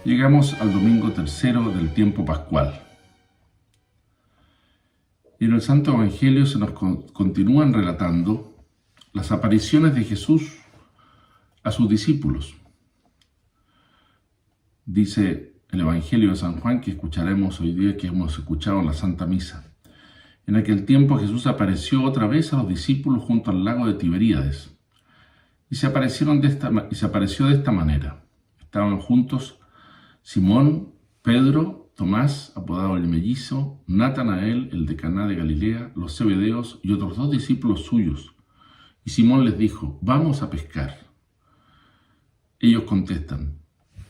Llegamos al domingo tercero del tiempo pascual. Y en el Santo Evangelio se nos continúan relatando las apariciones de Jesús a sus discípulos. Dice el Evangelio de San Juan, que escucharemos hoy día, que hemos escuchado en la Santa Misa. En aquel tiempo Jesús apareció otra vez a los discípulos junto al lago de Tiberíades. Y se apareció de esta manera. Estaban juntos Simón, Pedro, Tomás, apodado el mellizo, Natanael, el de Caná de Galilea, los Zebedeos y otros 2 discípulos suyos. Y Simón les dijo: vamos a pescar. Ellos contestan: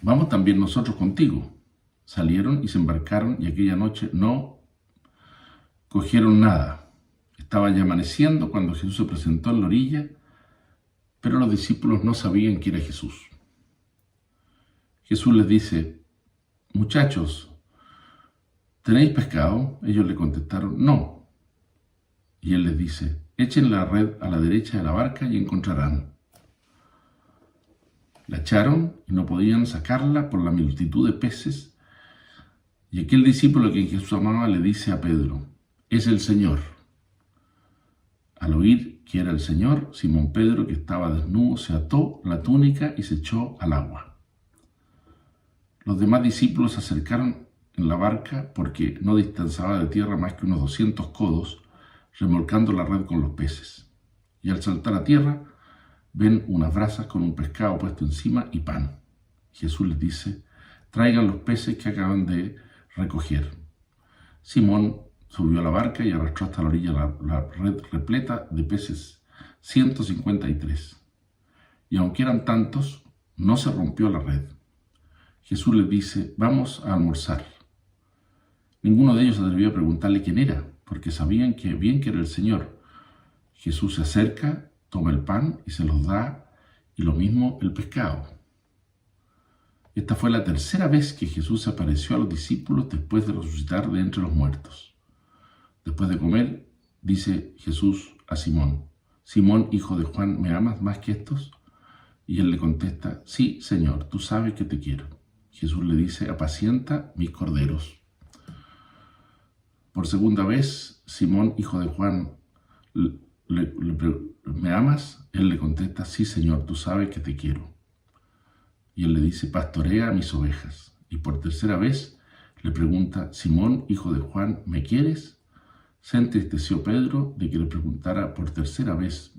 vamos también nosotros contigo. Salieron y se embarcaron, y aquella noche no cogieron nada. Estaba ya amaneciendo cuando Jesús se presentó en la orilla, pero los discípulos no sabían que era Jesús. Jesús les dice: muchachos, ¿tenéis pescado? Ellos le contestaron: no. Y él les dice: echen la red a la derecha de la barca y encontrarán. La echaron y no podían sacarla por la multitud de peces. Y aquel discípulo a quien Jesús amaba le dice a Pedro: es el Señor. Al oír que era el Señor, Simón Pedro, que estaba desnudo, se ató la túnica y se echó al agua. Los demás discípulos se acercaron en la barca porque no distanciaba de tierra más que unos 200 codos, remolcando la red con los peces. Y al saltar a tierra, ven unas brasas con un pescado puesto encima y pan. Jesús les dice: traigan los peces que acaban de recoger. Simón subió a la barca y arrastró hasta la orilla la red repleta de peces, 153. Y aunque eran tantos, no se rompió la red. Jesús les dice: vamos a almorzar. Ninguno de ellos se atrevió a preguntarle quién era, porque sabían que bien que era el Señor. Jesús se acerca, toma el pan y se los da, y lo mismo el pescado. Esta fue la tercera vez que Jesús se apareció a los discípulos después de resucitar de entre los muertos. Después de comer, dice Jesús a Simón: Simón, hijo de Juan, ¿me amas más que estos? Y él le contesta: sí, Señor, tú sabes que te quiero. Jesús le dice: apacienta mis corderos. Por segunda vez, Simón, hijo de Juan, ¿me amas? Él le contesta: sí, Señor, tú sabes que te quiero. Y él le dice: pastorea mis ovejas. Y por tercera vez le pregunta: Simón, hijo de Juan, ¿me quieres? Se entristeció Pedro de que le preguntara por tercera vez: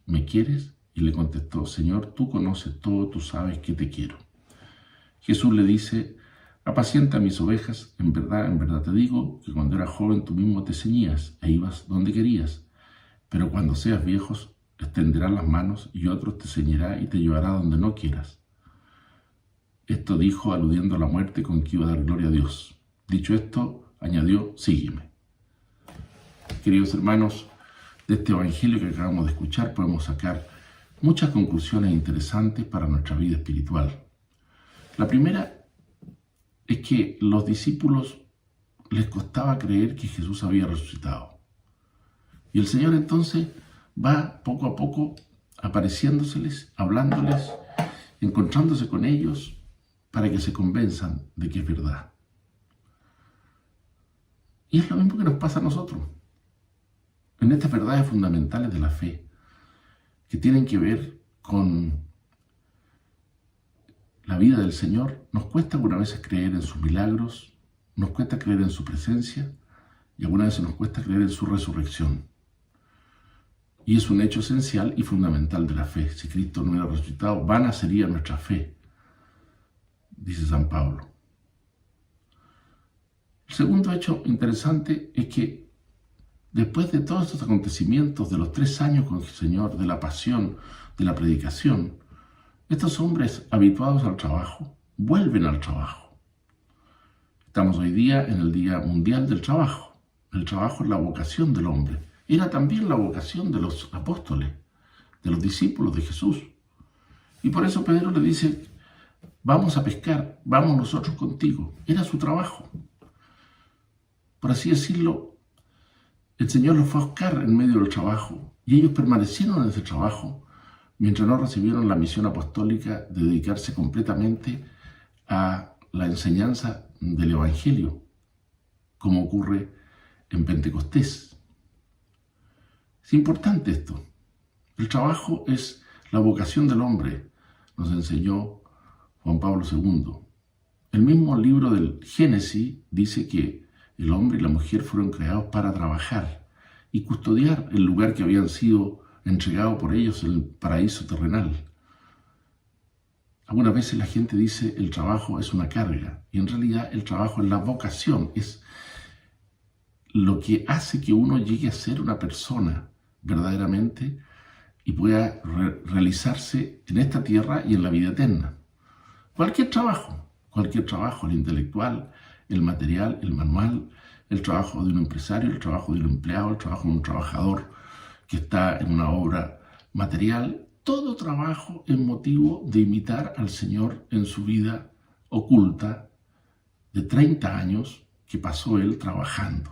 ¿me quieres? Y le contestó: Señor, tú conoces todo, tú sabes que te quiero. Jesús le dice: apacienta mis ovejas. En verdad te digo que cuando eras joven tú mismo te ceñías e ibas donde querías. Pero cuando seas viejos, extenderás las manos y otro te ceñirá y te llevará donde no quieras. Esto dijo aludiendo a la muerte con que iba a dar gloria a Dios. Dicho esto, añadió: sígueme. Queridos hermanos, de este evangelio que acabamos de escuchar podemos sacar muchas conclusiones interesantes para nuestra vida espiritual. La primera es que los discípulos les costaba creer que Jesús había resucitado. Y el Señor entonces va poco a poco apareciéndoseles, hablándoles, encontrándose con ellos para que se convenzan de que es verdad. Y es lo mismo que nos pasa a nosotros. En estas verdades fundamentales de la fe, que tienen que ver con la vida del Señor, nos cuesta algunas veces creer en sus milagros, nos cuesta creer en su presencia y algunas veces nos cuesta creer en su resurrección. Y es un hecho esencial y fundamental de la fe. Si Cristo no hubiera resucitado, vana sería nuestra fe, dice San Pablo. El segundo hecho interesante es que después de todos estos acontecimientos, de los 3 años con el Señor, de la pasión, de la predicación, estos hombres habituados al trabajo vuelven al trabajo. Estamos hoy día en el Día Mundial del Trabajo. El trabajo es la vocación del hombre. Era también la vocación de los apóstoles, de los discípulos de Jesús. Y por eso Pedro le dice: vamos a pescar, vamos nosotros contigo. Era su trabajo. Por así decirlo, el Señor los fue a buscar en medio del trabajo y ellos permanecieron en ese trabajo mientras no recibieron la misión apostólica de dedicarse completamente a la enseñanza del Evangelio, como ocurre en Pentecostés. Es importante esto. El trabajo es la vocación del hombre, nos enseñó Juan Pablo II. El mismo libro del Génesis dice que el hombre y la mujer fueron creados para trabajar y custodiar el lugar que habían sido entregados por ellos, el paraíso terrenal. Algunas veces la gente dice el trabajo es una carga, y en realidad el trabajo es la vocación, es lo que hace que uno llegue a ser una persona verdaderamente y pueda realizarse en esta tierra y en la vida eterna. Cualquier trabajo, el intelectual, el material, el manual, el trabajo de un empresario, el trabajo de un empleado, el trabajo de un trabajador que está en una obra material, todo trabajo es motivo de imitar al Señor en su vida oculta de 30 años que pasó Él trabajando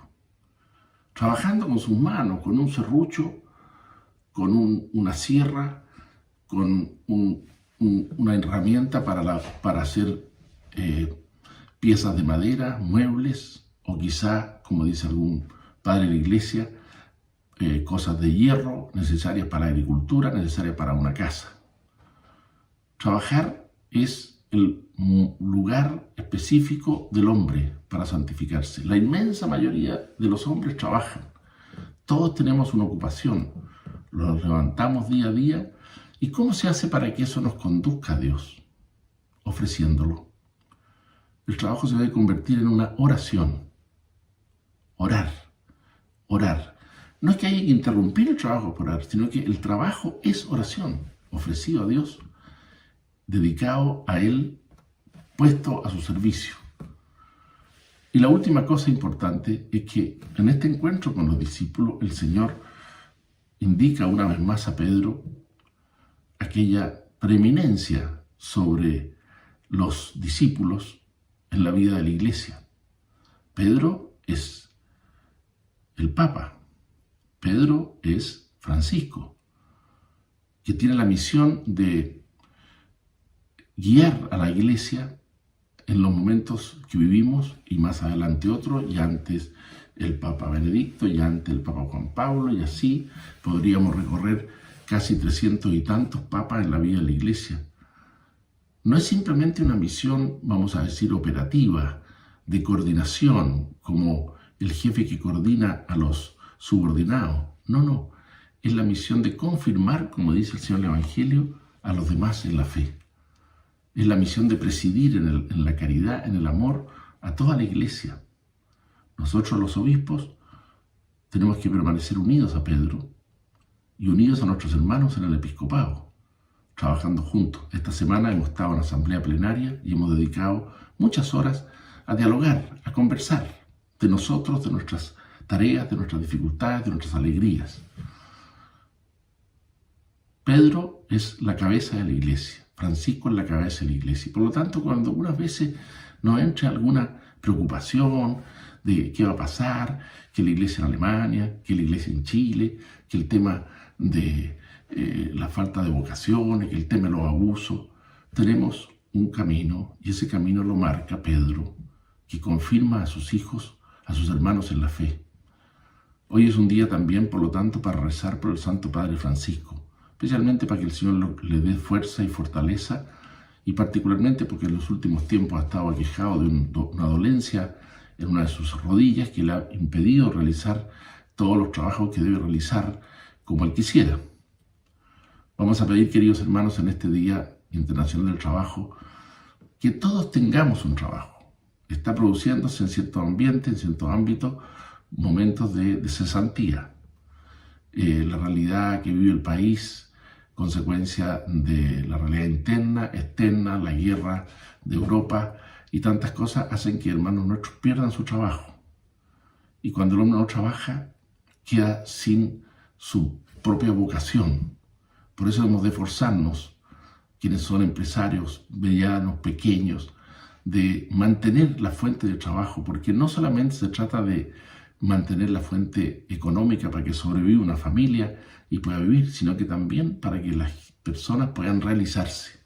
con sus manos, con un serrucho, con una sierra, con una herramienta para hacer piezas de madera, muebles, o quizá, como dice algún padre de la iglesia, cosas de hierro necesarias para la agricultura, necesarias para una casa. Trabajar es el lugar específico del hombre para santificarse. La inmensa mayoría de los hombres trabajan. Todos tenemos una ocupación. Los levantamos día a día. ¿Y cómo se hace para que eso nos conduzca a Dios? Ofreciéndolo. El trabajo se debe convertir en una oración. Orar. No es que haya que interrumpir el trabajo por orar, sino que el trabajo es oración, ofrecido a Dios, dedicado a Él, puesto a su servicio. Y la última cosa importante es que en este encuentro con los discípulos, el Señor indica una vez más a Pedro aquella preeminencia sobre los discípulos en la vida de la iglesia. Pedro es el Papa. Pedro es Francisco, que tiene la misión de guiar a la iglesia en los momentos que vivimos, y más adelante otro, y antes el Papa Benedicto, y antes el Papa Juan Pablo, y así podríamos recorrer casi 300 y tantos papas en la vida de la iglesia. No es simplemente una misión, vamos a decir, operativa, de coordinación, como el jefe que coordina a los subordinados. No. Es la misión de confirmar, como dice el Señor en el Evangelio, a los demás en la fe. Es la misión de presidir en la caridad, en el amor, a toda la iglesia. Nosotros los obispos tenemos que permanecer unidos a Pedro y unidos a nuestros hermanos en el episcopado, trabajando juntos. Esta semana hemos estado en asamblea plenaria y hemos dedicado muchas horas a dialogar, a conversar de nosotros, de nuestras tareas, de nuestras dificultades, de nuestras alegrías. Pedro es la cabeza de la iglesia, Francisco es la cabeza de la iglesia. Y por lo tanto, cuando algunas veces nos entra alguna preocupación de qué va a pasar, que la iglesia en Alemania, que la iglesia en Chile, que el tema de la falta de vocaciones, que el tema de los abusos, tenemos un camino, y ese camino lo marca Pedro, que confirma a sus hijos, a sus hermanos en la fe. Hoy es un día también, por lo tanto, para rezar por el Santo Padre Francisco, especialmente para que el Señor le dé fuerza y fortaleza, y particularmente porque en los últimos tiempos ha estado aquejado de una dolencia en una de sus rodillas que le ha impedido realizar todos los trabajos que debe realizar como él quisiera. Vamos a pedir, queridos hermanos, en este Día Internacional del Trabajo, que todos tengamos un trabajo. Está produciéndose en cierto ambiente, en cierto ámbito, momentos de cesantía. La realidad que vive el país, consecuencia de la realidad interna, externa, la guerra de Europa y tantas cosas, hacen que hermanos nuestros pierdan su trabajo. Y cuando el hombre no trabaja, queda sin su propia vocación. Por eso hemos de esforzarnos, quienes son empresarios, medianos, pequeños, de mantener la fuente de trabajo, porque no solamente se trata de mantener la fuente económica para que sobreviva una familia y pueda vivir, sino que también para que las personas puedan realizarse.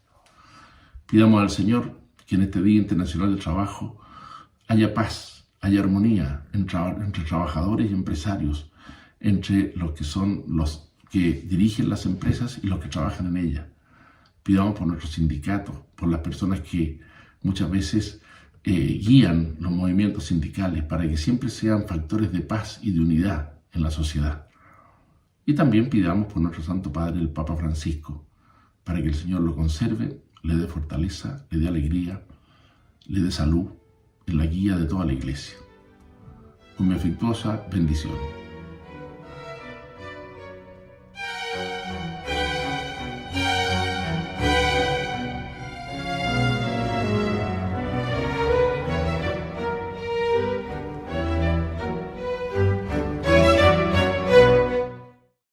Pidamos al Señor que en este Día Internacional del Trabajo haya paz, haya armonía entre trabajadores y empresarios, entre los que son los que dirigen las empresas y los que trabajan en ellas. Pidamos por nuestros sindicatos, por las personas que muchas veces guían los movimientos sindicales, para que siempre sean factores de paz y de unidad en la sociedad. Y también pidamos por nuestro Santo Padre, el Papa Francisco, para que el Señor lo conserve, le dé fortaleza, le dé alegría, le dé salud en la guía de toda la Iglesia. Con mi afectuosa bendición.